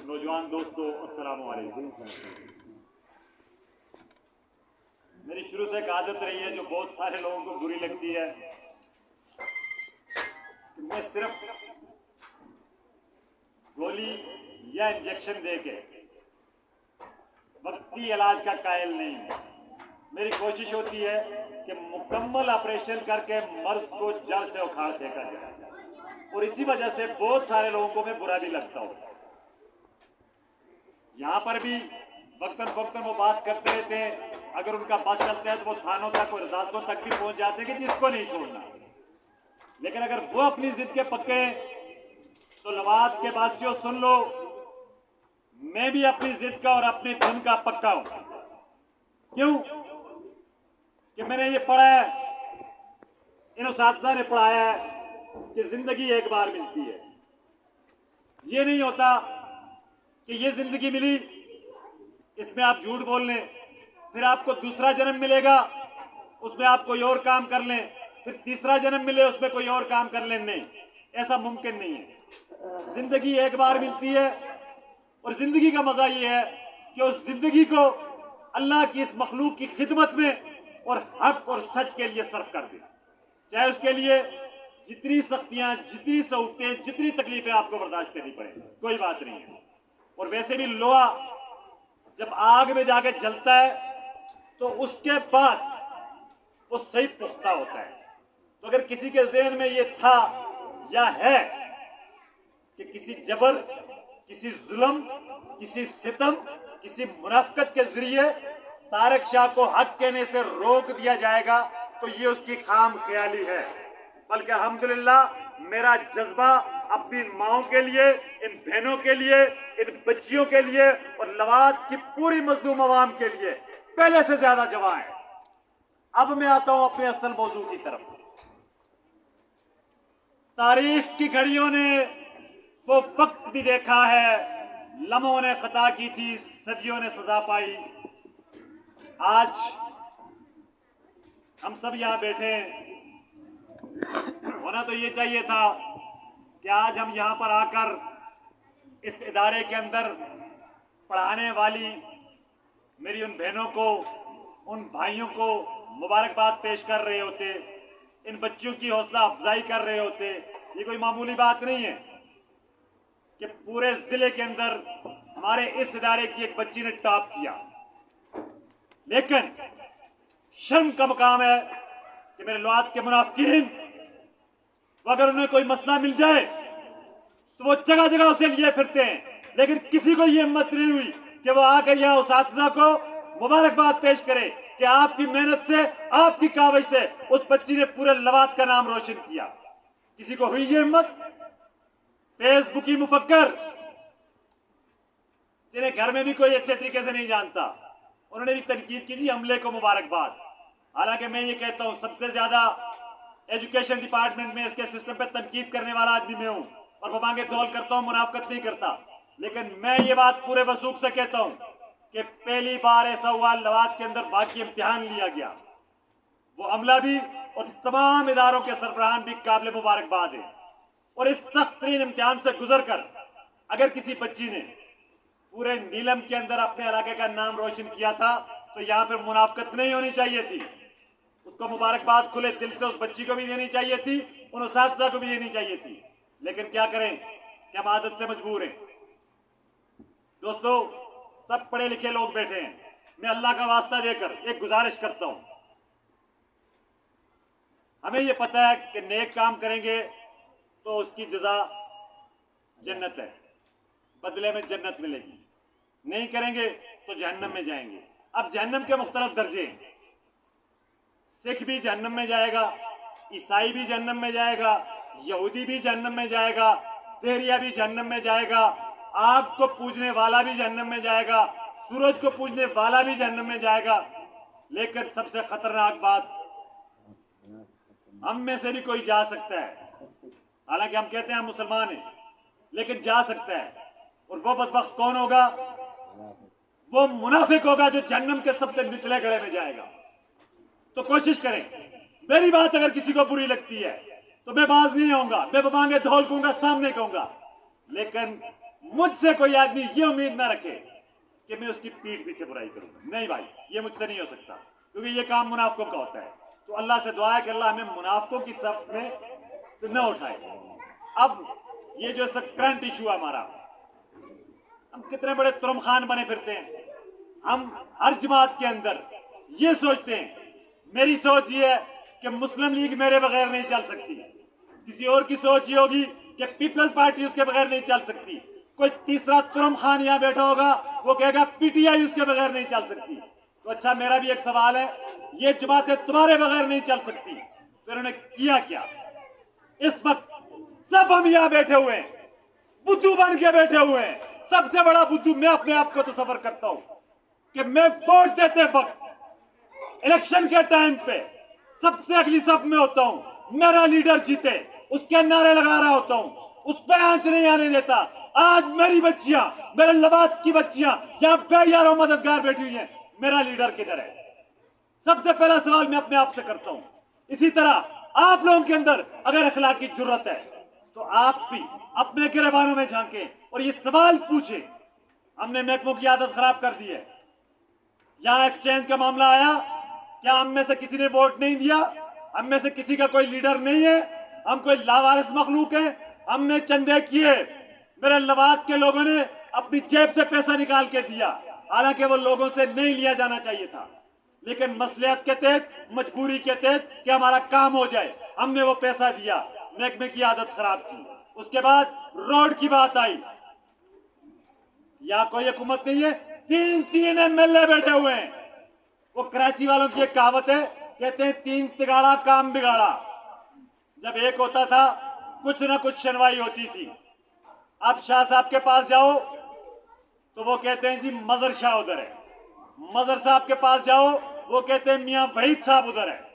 नौजवान दोस्तों, अस्सलाम वालेकुम। मेरी शुरू से एक आदत रही है जो बहुत सारे लोगों को बुरी लगती है कि मैं सिर्फ गोली या इंजेक्शन देके वक्ती इलाज का कायल नहीं है। मेरी कोशिश होती है कि मुकम्मल ऑपरेशन करके मर्ज को जड़ से उखाड़ फेंका जाए, और इसी वजह से बहुत सारे लोगों को मैं बुरा भी लगता हूँ। यहाँ पर भी वक्तन वक्तन वो बात करते रहते हैं, अगर उनका बस चलता है तो वो थानों तक और अदालतों तक भी पहुंच जाते हैं कि जिसको नहीं छोड़ना। लेकिन अगर वो अपनी जिद के पक्के हैं तो लवाद के वासियों सुन लो, मैं भी अपनी जिद का और अपनी धुन का पक्का हूं। क्यों? कि मैंने ये पढ़ा है, इन उस्ताद ने पढ़ाया है कि जिंदगी एक बार मिलती है। ये नहीं होता कि ये जिंदगी मिली, इसमें आप झूठ बोल लें, फिर आपको दूसरा जन्म मिलेगा, उसमें आप कोई और काम कर लें, फिर तीसरा जन्म मिले, उसमें कोई और काम कर लें। नहीं, ऐसा मुमकिन नहीं है। जिंदगी एक बार मिलती है, और जिंदगी का मजा ये है कि उस जिंदगी को अल्लाह की इस मखलूक की खिदमत में और हक और सच के लिए सर्फ कर दे। चाहे उसके लिए जितनी सख्तियां, जितनी सहूलतें, जितनी तकलीफें आपको बर्दाश्त करनी पड़े, कोई बात नहीं है। और वैसे भी लोहा जब आग में जाके जलता है तो उसके बाद वो सही पुख्ता होता है। तो अगर किसी के ज़हन में ये था या है कि किसी जबर, किसी जुल्म, किसी सितम, किसी मुनाफिकत के जरिए तारक शाह को हक कहने से रोक दिया जाएगा, तो ये उसकी खाम ख्याली है। बल्कि अल्हम्दुलिल्लाह मेरा जज्बा अपनी माओं के लिए, इन बहनों के लिए, इन बच्चियों के लिए और लवाद की पूरी मजलूम अवाम के लिए पहले से ज्यादा जवां है। अब मैं आता हूं अपने असल मौजू की तरफ। तारीख की घड़ियों ने वो वक्त भी देखा है, लम्हों ने खता की थी, सदियों ने सजा पाई। आज हम सब यहां बैठे हैं, होना तो ये चाहिए था कि आज हम यहां पर आकर इस इदारे के अंदर पढ़ाने वाली मेरी उन बहनों को, उन भाइयों को मुबारकबाद पेश कर रहे होते, इन बच्चियों की हौसला अफजाई कर रहे होते। ये कोई मामूली बात नहीं है कि पूरे जिले के अंदर हमारे इस इदारे की एक बच्ची ने टॉप किया। लेकिन शर्म का मकाम है कि मेरे लवाद के मुनाफिकीन, अगर उन्हें कोई मसला मिल जाए तो वो जगह जगह उसे लिए फिरते हैं, लेकिन किसी को ये हिम्मत नहीं हुई कि वो आकर यहाँ उस्ताद को मुबारकबाद पेश करे कि आपकी मेहनत से, आपकी काविश से उस बच्ची ने पूरे लवाद का नाम रोशन किया। किसी को हुई ये हिम्मत? फेसबुकी मुफक्कर जिन्हें घर में भी कोई अच्छे तरीके से नहीं जानता, उन्होंने भी तनकीद की थी। हमले को मुबारकबाद। हालांकि मैं ये कहता हूं, सबसे ज्यादा एजुकेशन डिपार्टमेंट में इसके सिस्टम पे तनकीद करने वाला आदमी मैं हूं, और मैं मांगे तौल करता हूं, मुनाफिकत नहीं करता। लेकिन मैं ये बात पूरे वसूख से कहता हूं कि पहली बार ऐसा हुआ लवाद के अंदर बाकी इम्तिहान लिया गया। वो अमला भी और तमाम इदारों के सरबराहान भी काबिल मुबारकबाद है। और इस सख्त तरीन इम्तिहान से गुजर कर अगर किसी बच्ची ने पूरे नीलम के अंदर अपने इलाके का नाम रोशन किया था, तो यहाँ पर मुनाफिकत नहीं होनी चाहिए थी। उसको मुबारकबाद खुले दिल से उस बच्ची को भी देनी चाहिए थी, उन उस्ताद को भी देनी चाहिए थी। लेकिन क्या करें कि हम आदत से मजबूर हैं। दोस्तों, सब पढ़े लिखे लोग बैठे हैं, मैं अल्लाह का वास्ता देकर एक गुजारिश करता हूं। हमें यह पता है कि नेक काम करेंगे तो उसकी जजा जन्नत है, बदले में जन्नत मिलेगी। नहीं करेंगे तो जहन्नम में जाएंगे। अब जहन्नम के मुख्तलिफ दर्जे हैं। सिख भी जहन्नम में जाएगा, ईसाई भी जहन्नम में जाएगा, यहूदी भी जहन्नम में जाएगा, तेरिया भी जहन्नम में जाएगा, आग को पूजने वाला भी जहन्नम में जाएगा, सूरज को पूजने वाला भी जहन्नम में जाएगा। लेकिन सबसे खतरनाक बात, हम में से भी कोई जा सकता है। हालांकि हम कहते हैं हम मुसलमान हैं, लेकिन जा सकता है। और वो बदबख्त कौन होगा? वो मुनाफिक होगा जो जहन्नम के सबसे निचले गड़े में जाएगा। तो कोशिश करें। मेरी बात अगर किसी को बुरी लगती है तो मैं बाज नहीं होऊंगा, मैं मांगे धौल कहूंगा, सामने कहूंगा। लेकिन मुझसे कोई आदमी ये उम्मीद ना रखे कि मैं उसकी पीठ पीछे बुराई करूंगा। नहीं भाई, ये मुझसे नहीं हो सकता, क्योंकि ये काम मुनाफिकों का होता है। तो अल्लाह से दुआ है कि अल्लाह हमें मुनाफिकों की सफ में से न उठाए। अब ये जो करंट इशू है हमारा, हम कितने बड़े तुरम खान बने फिरते हैं। हम हर जमात के अंदर ये सोचते हैं, मेरी सोच ये है कि मुस्लिम लीग मेरे बगैर नहीं चल सकती, किसी और की सोच ये होगी कि पीपल्स पार्टी उसके बगैर नहीं चल सकती, कोई तीसरा तुरम खान यहाँ बैठा होगा वो कहेगा पीटीआई उसके बगैर नहीं चल सकती। तो अच्छा, मेरा भी एक सवाल है, ये जमातें तुम्हारे बगैर नहीं चल सकती तो इन्होंने किया क्या? इस वक्त सब हम यहाँ बैठे हुए हैं, बुद्धू बन के बैठे हुए हैं। सबसे बड़ा बुद्धू मैं अपने आप को तस्वर करता हूं कि मैं वोट देते वक्त इलेक्शन के टाइम पे सबसे अगली सफ में होता हूं, मेरा लीडर जीते उसके नारे लगा रहा होता हूं, उस पर आंच नहीं आने देता। आज मेरी बच्चियां, मेरे लवाद की बच्चियां यहाँ बेयारों मददगार बैठी हुई हैं, मेरा लीडर किधर है? सबसे पहला सवाल मैं अपने आप से करता हूं। इसी तरह आप लोगों के अंदर अगर अखलाक की जरूरत है तो आप भी अपने गिरबानों में झांके और ये सवाल पूछे। हमने महकमों की आदत खराब कर दी है। यहां एक्सचेंज का मामला आया, क्या हम में से किसी ने वोट नहीं दिया? हम में से किसी का कोई लीडर नहीं है, हम कोई लावारिस मखलूक हैं? हमने चंदे किए, मेरे लवाद के लोगों ने अपनी जेब से पैसा निकाल के दिया, हालांकि वो लोगों से नहीं लिया जाना चाहिए था, लेकिन मसलियत के तहत, मजबूरी के तहत कि हमारा काम हो जाए, हमने वो पैसा दिया। महकमे की आदत खराब की। उसके बाद रोड की बात आई, या कोई हुकूमत नहीं है, तीन एमएलए बैठे हुए हैं। वो कराची वालों की एक कहावत है, कहते हैं तीन तिगाड़ा काम बिगाड़ा। जब एक होता था कुछ ना कुछ सुनवाई होती थी। अब शाह साहब के पास जाओ तो वो कहते हैं जी मजर शाह उधर है, मजर साहब के पास जाओ वो कहते हैं मियां वहीद साहब उधर है।